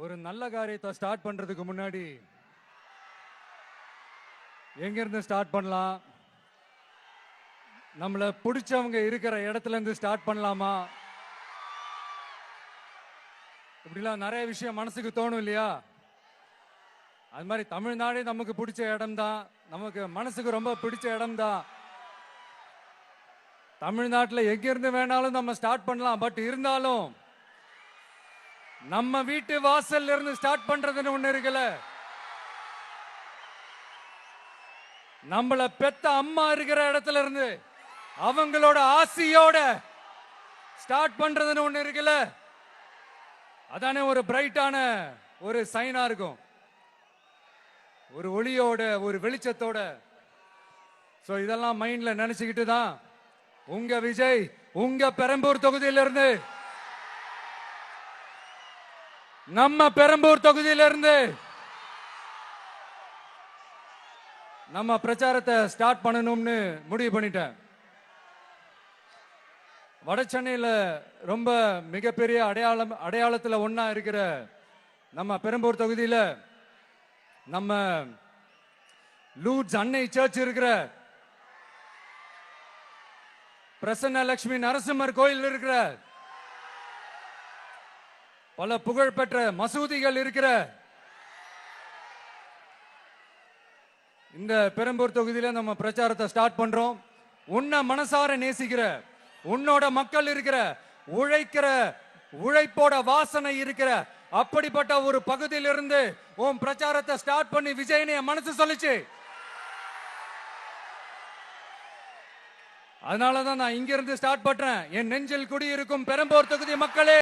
ஒரு நல்ல காரியத்தை ஸ்டார்ட் பண்றதுக்கு முன்னாடி எங்க இருந்து ஸ்டார்ட் பண்ணலாம்? நம்மள பிடிச்சவங்க இருக்கிற இடத்துல இருந்து ஸ்டார்ட் பண்ணலாமா? இப்படிலாம் நிறைய விஷயம் மனசுக்கு தோணும் இல்லையா? அது மாதிரி தமிழ்நாடே நமக்கு பிடிச்ச இடம் தான், நமக்கு மனசுக்கு ரொம்ப பிடிச்ச இடம் தான். தமிழ்நாட்டில் எங்க இருந்து வேணாலும் நம்ம ஸ்டார்ட் பண்ணலாம். பட் இருந்தாலும் நம்ம வீட்டு வாசல்ல இருந்து ஸ்டார்ட் பண்றதுன்னு ஒண்ணு இருக்குல்ல. நம்மள பெத்த அம்மா இருக்கிற இடத்துல இருந்து அவங்களோட ஆசியோட ஸ்டார்ட் பண்றதுன்னு ஒண்ணு இருக்குல்ல. அதானே ஒரு பிரைட்டான ஒரு சைனா இருக்கும், ஒரு ஒளியோட, ஒரு வெளிச்சத்தோட. சோ இதெல்லாம் மைண்ட்ல நினைச்சுக்கிட்டு தான் உங்க விஜய் உங்க பெரம்பூர் தொகுதியிலிருந்து, நம்ம பெரம்பூர் தொகுதியிலிருந்து நம்ம பிரச்சாரத்தை ஸ்டார்ட் பண்ணணும்னு முடிவு பண்ணிட்டேன். வட சென்னையில் ரொம்ப மிகப்பெரிய அடையாளத்தில் ஒன்னா இருக்கிற நம்ம பெரம்பூர் தொகுதியில் நம்ம லூட்ஸ் அன்னை சர்ச் இருக்கிற, பிரசன்ன லட்சுமி நரசிம்மர் கோயில் இருக்கிற, பல புகழ்பெற்ற மசூதிகள் இருக்கிற இந்த பெரம்பூர் தொகுதியில நம்ம பிரச்சாரத்தை ஸ்டார்ட் பண்றோம். உன்னை மனசார நேசிக்கிற, உன்னோட மக்கள் இருக்கிற, உழைக்கிற, உழைப்போட வாசனை இருக்கிற அப்படிப்பட்ட ஒரு பகுதியிலிருந்து உன் பிரச்சாரத்தை ஸ்டார்ட் பண்ணி விஜயனை மனசு சொல்லிச்சு. அதனாலதான் நான் இங்க இருந்து ஸ்டார்ட் பண்றேன். என் நெஞ்சில் குடியிருக்கும் பெரம்பூர் தொகுதி மக்களே,